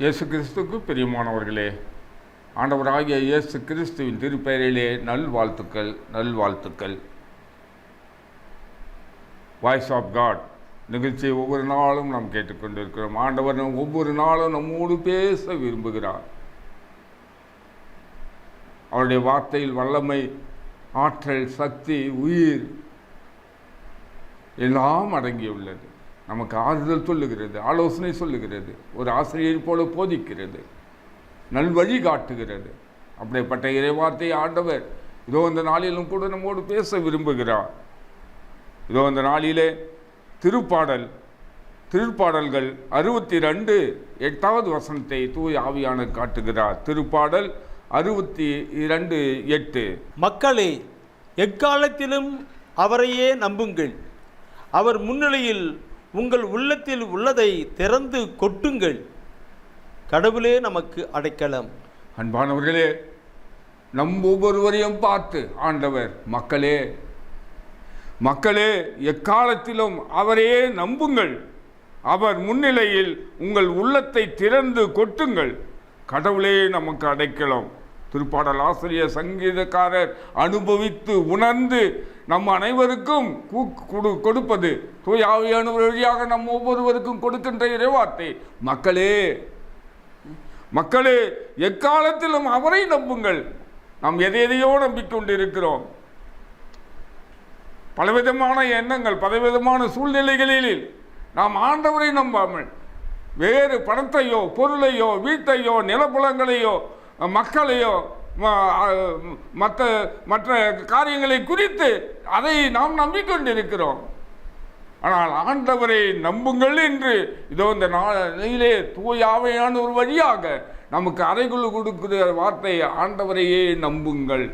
இயேசு கிறிஸ்துவுக்கு பிரியமானவர்களே, ஆண்டவராகிய இயேசு கிறிஸ்துவின் திருப்பெயரிலே நல்வாழ்த்துக்கள். வாய்ஸ் ஆஃப் காட் நிகழ்ச்சியை ஒவ்வொரு நாளும் நாம் கேட்டுக்கொண்டிருக்கிறோம். ஆண்டவர் ஒவ்வொரு நாளும் நம்மோடு பேச விரும்புகிறார். அவருடைய வார்த்தையில் வல்லமை, ஆற்றல், சக்தி, உயிர் எல்லாம் அடங்கியுள்ளது. நமக்கு ஆறுதல் சொல்லுகிறது, ஆலோசனை சொல்லுகிறது, ஒரு ஆசிரியர் போல போதிக்கிறது, நல்வழி காட்டுகிறது. அப்படிப்பட்ட இறைவார்த்தை ஆண்டவர் இதோ இந்த நாளிலும் கூட நம்மோடு பேச விரும்புகிறார். இதோ இந்த நாளிலே திருப்பாடல்கள் 62:8 வசனத்தை தூய ஆவியானவர் காட்டுகிறார். திருப்பாடல் 62:8. மக்களே, எக்காலத்திலும் அவரையே நம்புங்கள். அவர் முன்னிலையில் உங்கள் உள்ளத்தில் உள்ளதை திறந்து கொட்டுங்கள். கடவுளே நமக்கு அடைக்கலம். அன்பானவர்களே, நம் ஒவ்வொருவரையும் பார்த்து ஆண்டவர் மக்களே எக்காலத்திலும் அவரையே நம்புங்கள். அவர் முன்னிலையில் உங்கள் உள்ளத்தை திறந்து கொட்டுங்கள். கடவுளே நமக்கு அடைக்கலம். திருப்பாடல் ஆசிரியர், சங்கீதக்காரர் அனுபவித்து உணர்ந்து நம் அனைவருக்கும் கொடுப்பது தூய ஆவியானவர் வழியாக நம் ஒவ்வொருவருக்கும் கொடுக்கின்ற இறைவார்த்தை. மக்களே எக்காலத்திலும் அவரை நம்புங்கள். நாம் எதையோ நம்பிக்கொண்டிருக்கிறோம். பலவிதமான எண்ணங்கள், பலவிதமான சூழ்நிலைகளில் நாம் ஆண்டவரை நம்பாமல் வேறு பணத்தையோ, பொருளையோ, வீட்டையோ, நிலப்புலங்களையோ, மக்களையோ, மற்ற காரியங்களை குறித்து அதை நாம் நம்பிக்கொண்டிருக்கிறோம். ஆனால் ஆண்டவரை நம்புங்கள் என்று இதோ இந்த நாளிலே தூய ஆவியானவர் வழியாக நமக்கு அறைகுள் கொடுக்கிற வார்த்தை, ஆண்டவரையே நம்புங்கள்.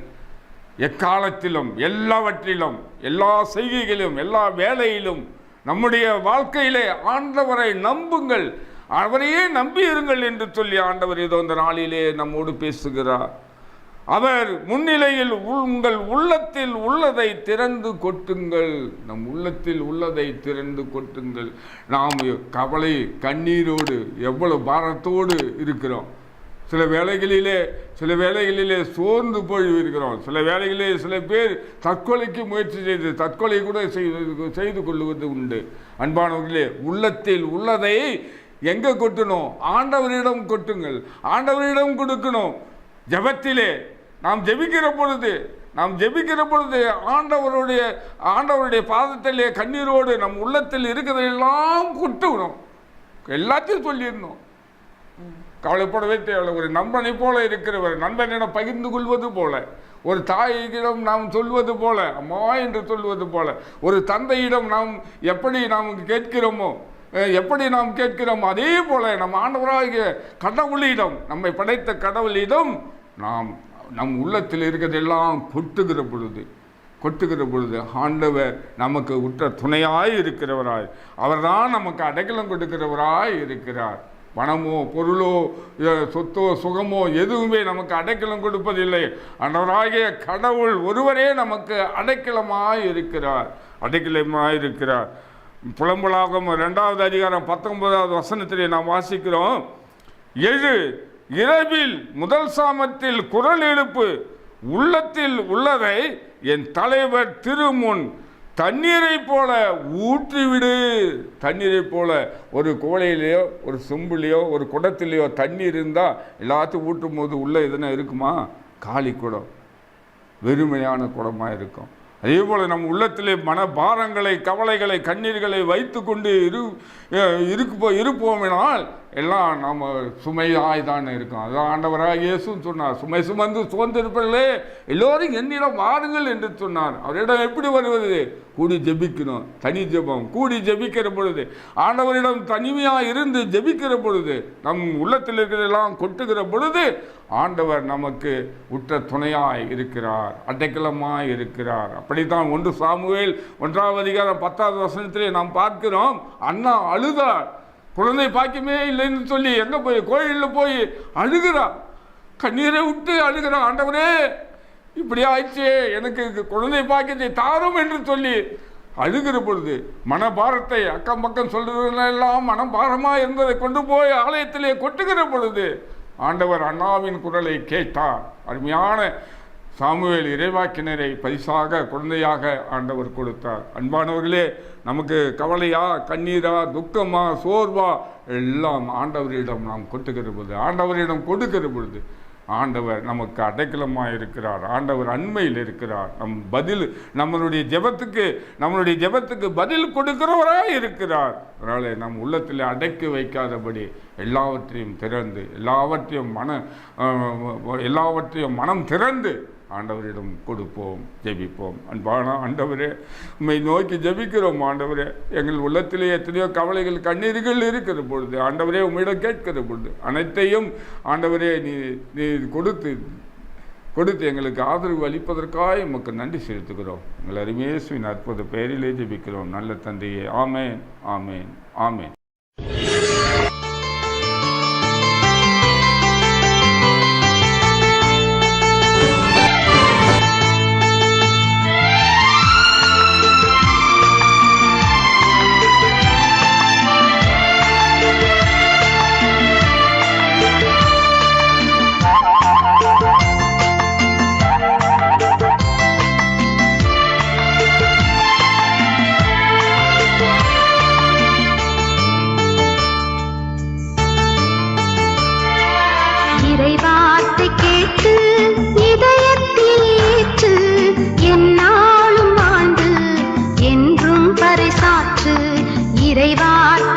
எக்காலத்திலும், எல்லாவற்றிலும், எல்லா செய்கைகளிலும், எல்லா வேலையிலும், நம்முடைய வாழ்க்கையிலே ஆண்டவரை நம்புங்கள், அவரையே நம்பியிருங்கள் என்று சொல்லி ஆண்டவர் இதோ இந்த நாளிலே நம்மோடு பேசுகிறார். அவர் முன்னிலையில் உங்கள் உள்ளத்தில் உள்ளதை திறந்து கொட்டுங்கள். நம் உள்ளத்தில் உள்ளதை திறந்து கொட்டுங்கள். நாம் கவலை, கண்ணீரோடு, எவ்வளவு பாரத்தோடு இருக்கிறோம். சில வேளைகளிலே சோர்ந்து போய் இருக்கிறோம். சில வேளைகளிலே சில பேர் தற்கொலைக்கு முயற்சி செய்து தற்கொலை கூட செய்து கொள்வது உண்டு. அன்பானவர்களே, உள்ளத்தில் உள்ளதை எங்கே கொட்டணும்? ஆண்டவரிடம் கொட்டுங்கள், ஆண்டவரிடம் கொடுக்கணும். ஜெபத்திலே நாம் ஜெபிக்கிற பொழுது ஆண்டவருடைய பாதத்திலே கண்ணீரோடு நம் உள்ளத்தில் இருக்கிறதெல்லாம் கொட்டணும். எல்லாத்தையும் சொல்லிடணும். கவலைப்படவே தேவை. ஒரு நண்பனை போல இருக்கிறவர், நண்பனிடம் பகிர்ந்து கொள்வது போல, ஒரு தாயிடம் நாம் சொல்வது போல, அம்மா என்று சொல்வது போல, ஒரு தந்தையிடம் நாம் எப்படி நாம் கேட்கிறோமோ, அதே போல நம் ஆண்டவராகிய கடவுளிடம், நம்மை படைத்த கடவுளிடம் நாம் நம் உள்ளத்தில் இருக்கிறதெல்லாம் கொட்டுகிற பொழுது ஆண்டவர் நமக்கு உற்ற துணையாய் இருக்கிறவராய், அவர்தான் நமக்கு அடைக்கலம் கொடுக்கிறவராய் இருக்கிறார். பணமோ, பொருளோ, சொத்தோ, சுகமோ எதுவுமே நமக்கு அடைக்கலம் கொடுப்பதில்லை. ஆண்டவராகிய கடவுள் ஒருவரே நமக்கு அடைக்கலமாய் இருக்கிறார். புலம்பலாகும் 2வது அதிகாரம் 19வது வசனத்திலே நாம் வாசிக்கிறோம். இரவில் முதல் சாமத்தில் குரல் எழுப்பு, உள்ளத்தில் உள்ளதை என் தலைவர் திருமுன் தண்ணீரை போல ஊற்றிவிடு. தண்ணீரை போல ஒரு கோலையிலையோ, ஒரு சொம்புலையோ, ஒரு குடத்திலேயோ தண்ணீர் இருந்தால் எல்லாத்தையும் ஊற்றும் போது உள்ளே எதுனா இருக்குமா? காலி குடம், வெறுமையான குடமாக இருக்கும். அதே போல் நம் உள்ளத்திலே மனபாரங்களை, கவலைகளை, கண்ணீர்களை வைத்து கொண்டு இருப்போமெனால் எல்லாம் நாம் சுமையாய் தான் இருக்கும். அதான் ஆண்டவராக இயேசுன்னு சொன்னார், சுமை சுமந்து சோர்ந்திருப்பீர்களே எல்லோரும் என்னிடம் வாருங்கள் என்று சொன்னார். அவரிடம் எப்படி வருவது? கூடி ஜெபிக்கணும். தனி ஜெபம். கூடி ஜெபிக்கிற பொழுது, ஆண்டவரிடம் தனிமையாக இருந்து ஜெபிக்கிற பொழுது, நம் உள்ளத்தில் இருக்கிறதெல்லாம் கொட்டுகிற பொழுது ஆண்டவர் நமக்கு உற்ற துணையாய் இருக்கிறார், அடைக்கலமாய் இருக்கிறார். அப்படித்தான் 1 சாமுவேல் 1வது அதிகாரம் 10வது வசனத்திலே நாம் பார்க்கிறோம். அண்ணா அழுதார், குழந்தை பாக்கியமே இல்லைன்னு சொல்லி எங்கே போய் கோயிலில் போய் அழுகிறார், கண்ணீரை விட்டு அழுகிறார். ஆண்டவரே, இப்படி ஆயிடுச்சே, எனக்கு குழந்தை பாக்கியத்தை தாரும் என்று சொல்லி அழுகிற பொழுது மனபாரத்தை அக்கம் பக்கம் சொல்றதெல்லாம் மனபாரமாக இருந்ததை கொண்டு போய் ஆலயத்திலே கொட்டுகிற பொழுது ஆண்டவர் அண்ணாவின் குரலை கேட்டார். அருமையான சாமுவேல் இறைவாக்கினரை பரிசாக குழந்தையாக ஆண்டவர் கொடுத்தார். அன்பானவர்களே, நமக்கு கவலையா, கண்ணீரா, துக்கமா, சோர்வா எல்லாம் ஆண்டவரிடம் நாம் கொட்டுகிற பொழுது, ஆண்டவரிடம் கொடுக்கிற பொழுது ஆண்டவர் நமக்கு அடைக்கலமாக இருக்கிறார். ஆண்டவர் அண்மையில் இருக்கிறார். நம்மளுடைய ஜெபத்துக்கு பதில் கொடுக்கிறவராக இருக்கிறார். அதனால நம் உள்ளத்தில் அடக்கி வைக்காதபடி எல்லாவற்றையும் திறந்து எல்லாவற்றையும் மனம் திறந்து ஆண்டவரிடம் கொடுப்போம், ஜெபிப்போம். அன்பான ஆண்டவரே, உம்மை நோக்கி ஜெபிக்கிறோம். ஆண்டவரே, எங்கள் உள்ளத்திலே எத்தனையோ கவலைகள், கண்ணீர்கள் இருக்கிற பொழுது ஆண்டவரே உம்மிடம் கேட்கிற பொழுது அனைத்தையும் ஆண்டவரே நீ கொடுத்து எங்களுக்கு ஆதரவு அளிப்பதற்காக உமக்கு நன்றி செலுத்துகிறோம். எங்கள் அருமையேசுவின் அற்புத பெயரிலே ஜெபிக்கிறோம் நல்ல தந்தையே. ஆமேன், ஆமேன், ஆமேன். இறைவார்த்தை கேட்டு இதயத்தில் ஏற்று எந்நாளும் வாழ்ந்து என்றும் பறைசாற்று. இறைவார்த்தை